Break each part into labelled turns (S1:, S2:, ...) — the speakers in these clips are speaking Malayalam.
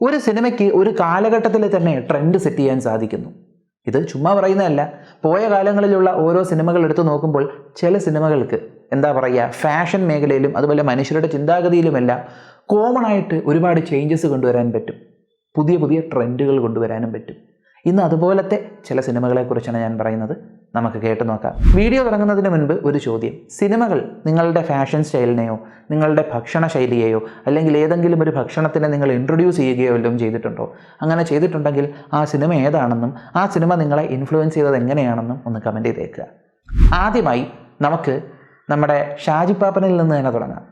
S1: ഒരു സിനിമയ്ക്ക് ഒരു കാലഘട്ടത്തിൽ തന്നെ ട്രെൻഡ് സെറ്റ് ചെയ്യാൻ സാധിക്കുന്നു. ഇത് ചുമ്മാ പറയുന്നതല്ല. പോയ കാലങ്ങളിലുള്ള ഓരോ സിനിമകൾ എടുത്തു നോക്കുമ്പോൾ ചില സിനിമകൾക്ക് ഫാഷൻ മേഖലയിലും അതുപോലെ മനുഷ്യരുടെ ചിന്താഗതിയിലുമെല്ലാം കോമൺ ആയിട്ട് ഒരുപാട് ചേഞ്ചസ് കൊണ്ടുവരാൻ പറ്റും. പുതിയ പുതിയ ട്രെൻഡുകൾ കൊണ്ടുവരാനും പറ്റും. ഇന്ന് അതുപോലത്തെ ചില സിനിമകളെക്കുറിച്ചാണ് ഞാൻ പറയുന്നത്. നമുക്ക് കേട്ടു നോക്കാം. വീഡിയോ തുടങ്ങുന്നതിന് മുൻപ് ഒരു ചോദ്യം. സിനിമകൾ നിങ്ങളുടെ ഫാഷൻ സ്റ്റൈലിനെയോ നിങ്ങളുടെ ഭക്ഷണ ശൈലിയെയോ അല്ലെങ്കിൽ ഏതെങ്കിലും ഒരു ഭക്ഷണത്തിനെ നിങ്ങൾ ഇൻട്രൊഡ്യൂസ് ചെയ്യുകയോ വല്ലതും ചെയ്തിട്ടുണ്ടോ? അങ്ങനെ ചെയ്തിട്ടുണ്ടെങ്കിൽ ആ സിനിമ ഏതാണെന്നും ആ സിനിമ നിങ്ങളെ ഇൻഫ്ലുവൻസ് ചെയ്തത് എങ്ങനെയാണെന്നും ഒന്ന് കമൻറ്റ് ചെയ്തേക്കുക. ആദ്യമായി നമുക്ക് നമ്മുടെ ഷാജി പാപ്പനിൽ നിന്ന് തന്നെ തുടങ്ങാം.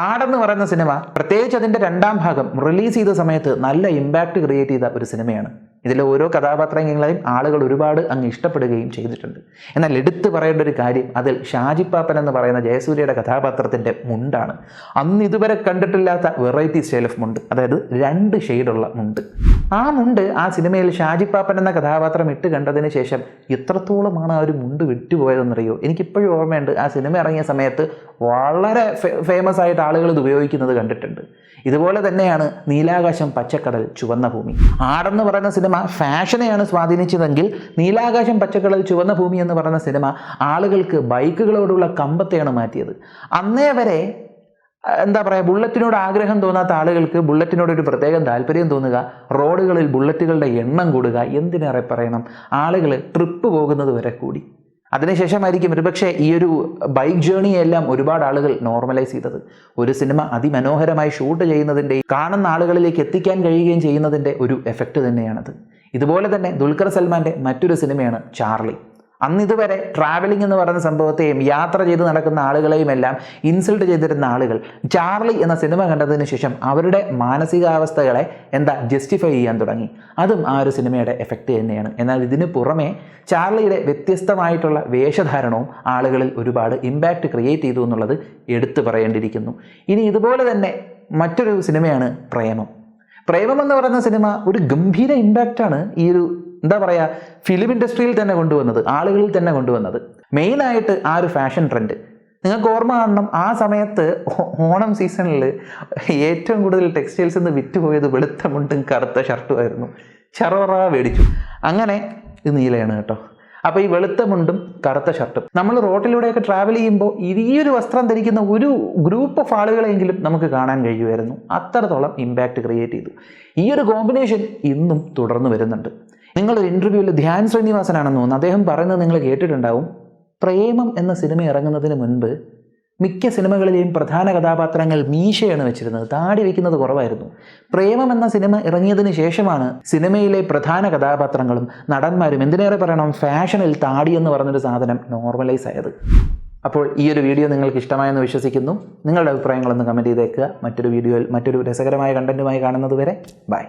S1: ആടെന്ന് പറയുന്ന സിനിമ, പ്രത്യേകിച്ച് അതിൻ്റെ 2ാം ഭാഗം റിലീസ് ചെയ്ത സമയത്ത് നല്ല ഇമ്പാക്റ്റ് ക്രിയേറ്റ് ചെയ്ത ഒരു സിനിമയാണ്. ഇതിലെ ഓരോ കഥാപാത്രങ്ങളെയും ആളുകൾ ഒരുപാട് അങ്ങ് ഇഷ്ടപ്പെടുകയും ചെയ്തിട്ടുണ്ട്. എന്നാൽ എടുത്തു പറയേണ്ട ഒരു കാര്യം, അതിൽ ഷാജി പാപ്പൻ എന്ന് പറയുന്ന ജയസൂര്യയുടെ കഥാപാത്രത്തിൻ്റെ മുണ്ടാണ്. അന്ന് ഇതുവരെ കണ്ടിട്ടില്ലാത്ത വെറൈറ്റി സ്റ്റൈൽ ഓഫ് മുണ്ട്, അതായത് 2 ഷെയ്ഡുള്ള മുണ്ട്. ആ മുണ്ട് ആ സിനിമയിൽ ഷാജി പാപ്പൻ എന്ന കഥാപാത്രം ഇട്ട് കണ്ടതിന് ശേഷം എത്രത്തോളമാണ് ആ ഒരു മുണ്ട് വിട്ടുപോയതെന്നറിയോ? എനിക്കിപ്പോഴും ഓർമ്മയുണ്ട്. ആ സിനിമ ഇറങ്ങിയ സമയത്ത് വളരെ ഫേമസ് ആയിട്ട് ആളുകൾ ഇത് ഉപയോഗിക്കുന്നത് കണ്ടിട്ടുണ്ട്. ഇതുപോലെ തന്നെയാണ് നീലാകാശം പച്ചക്കടൽ ചുവന്ന ഭൂമി. ആടെന്ന് പറയുന്ന സിനിമ ഫാഷനെയാണ് സ്വാധീനിച്ചതെങ്കിൽ നീലാകാശം പച്ചക്കടൽ ചുവന്ന ഭൂമി എന്ന് പറയുന്ന സിനിമ ആളുകൾക്ക് ബൈക്കുകളോടുള്ള കമ്പത്തെയാണ് മാറ്റിയത്. അന്നേ വരെ ബുള്ളറ്റിനോട് ആഗ്രഹം തോന്നാത്ത ആളുകൾക്ക് ബുള്ളറ്റിനോട് ഒരു പ്രത്യേകം താല്പര്യം തോന്നുക, റോഡുകളിൽ ബുള്ളറ്റുകളുടെ എണ്ണം കൂടുക, എന്തിനേറെ പറയണം, ആളുകൾ ട്രിപ്പ് പോകുന്നത് വരെ കൂടി. അതിനുശേഷമായിരിക്കും ഒരുപക്ഷെ ഈ ഒരു ബൈക്ക് ജേണിയെല്ലാം ഒരുപാട് ആളുകൾ നോർമലൈസ് ചെയ്തത്. ഒരു സിനിമ അതിമനോഹരമായി ഷൂട്ട് ചെയ്യുന്നതിൻ്റെയും കാണുന്ന ആളുകളിലേക്ക് എത്തിക്കാൻ കഴിയുകയും ചെയ്യുന്നതിൻ്റെ ഒരു എഫക്റ്റ് തന്നെയാണത്. ഇതുപോലെ തന്നെ ദുൽഖർ സൽമാൻ്റെ മറ്റൊരു സിനിമയാണ് ചാർലി. അന്നിതുവരെ ട്രാവലിംഗ് എന്ന് പറയുന്ന സംഭവത്തെയും യാത്ര ചെയ്ത് നടക്കുന്ന ആളുകളെയും എല്ലാം ഇൻസൾട്ട് ചെയ്തിരുന്ന ആളുകൾ ചാർലി എന്ന സിനിമ കണ്ടതിന് ശേഷം അവരുടെ മാനസികാവസ്ഥകളെ ജസ്റ്റിഫൈ ചെയ്യാൻ തുടങ്ങി. അതും ആ ഒരു സിനിമയുടെ എഫക്റ്റ് തന്നെയാണ്. എന്നാൽ ഇതിനു പുറമെ ചാർലിയുടെ വ്യത്യസ്തമായിട്ടുള്ള വേഷധാരണവും ആളുകളിൽ ഒരുപാട് ഇമ്പാക്റ്റ് ക്രിയേറ്റ് ചെയ്തു എന്നുള്ളത് എടുത്തു പറയേണ്ടിയിരിക്കുന്നു. ഇനി ഇതുപോലെ തന്നെ മറ്റൊരു സിനിമയാണ് പ്രേമം. പ്രേമം എന്ന് പറയുന്ന സിനിമ ഒരു ഗംഭീര ഇമ്പാക്റ്റാണ് ഈ ഒരു ഫിലിം ഇൻഡസ്ട്രിയിൽ തന്നെ കൊണ്ടുവന്നത്, ആളുകളിൽ തന്നെ കൊണ്ടുവന്നത്. മെയിനായിട്ട് ആ ഒരു ഫാഷൻ ട്രെൻഡ് നിങ്ങൾക്ക് ഓർമ്മ കാണണം. ആ സമയത്ത് ഓണം സീസണിൽ ഏറ്റവും കൂടുതൽ ടെക്സ്റ്റൈൽസ് നിന്ന് വിറ്റുപോയത് വെളുത്ത മുണ്ടും കറുത്ത ഷർട്ടുമായിരുന്നു. ചറവറ മേടിച്ചു. അങ്ങനെ ഇത് നീലയാണ് കേട്ടോ. അപ്പോൾ ഈ വെളുത്ത മുണ്ടും കറുത്ത ഷർട്ടും നമ്മൾ റോട്ടിലൂടെയൊക്കെ ട്രാവൽ ചെയ്യുമ്പോൾ ഈ ഒരു വസ്ത്രം ധരിക്കുന്ന ഒരു ഗ്രൂപ്പ് ഓഫ് ആളുകളെങ്കിലും നമുക്ക് കാണാൻ കഴിയുമായിരുന്നു. അത്രത്തോളം ഇമ്പാക്റ്റ് ക്രിയേറ്റ് ചെയ്തു. ഈ ഒരു കോമ്പിനേഷൻ ഇന്നും തുടർന്ന് വരുന്നുണ്ട്. നിങ്ങളൊരു ഇൻ്റർവ്യൂവിൽ ധ്യാൻ ശ്രീനിവാസനാണെന്ന് തോന്നുന്നു, അദ്ദേഹം പറയുന്നത് നിങ്ങൾ കേട്ടിട്ടുണ്ടാവും. പ്രേമം എന്ന സിനിമ ഇറങ്ങുന്നതിന് മുൻപ് മിക്ക സിനിമകളിലെയും പ്രധാന കഥാപാത്രങ്ങൾ മീശയാണ് വെച്ചിരുന്നത്, താടി വയ്ക്കുന്നത് കുറവായിരുന്നു. പ്രേമം എന്ന സിനിമ ഇറങ്ങിയതിന് ശേഷമാണ് സിനിമയിലെ പ്രധാന കഥാപാത്രങ്ങളും നടന്മാരും, എന്തിനേറെ പറയണം, ഫാഷനിൽ താടി എന്ന് പറഞ്ഞൊരു സാധനം നോർമലൈസ് ആയത്. അപ്പോൾ ഈ ഒരു വീഡിയോ നിങ്ങൾക്ക് ഇഷ്ടമായെന്ന് വിശ്വസിക്കുന്നു. നിങ്ങളുടെ അഭിപ്രായങ്ങളൊന്ന് കമൻറ്റ് ചെയ്തേക്കുക. മറ്റൊരു വീഡിയോയിൽ മറ്റൊരു രസകരമായ കണ്ടന്റുമായി കാണുന്നത് വരെ ബൈ.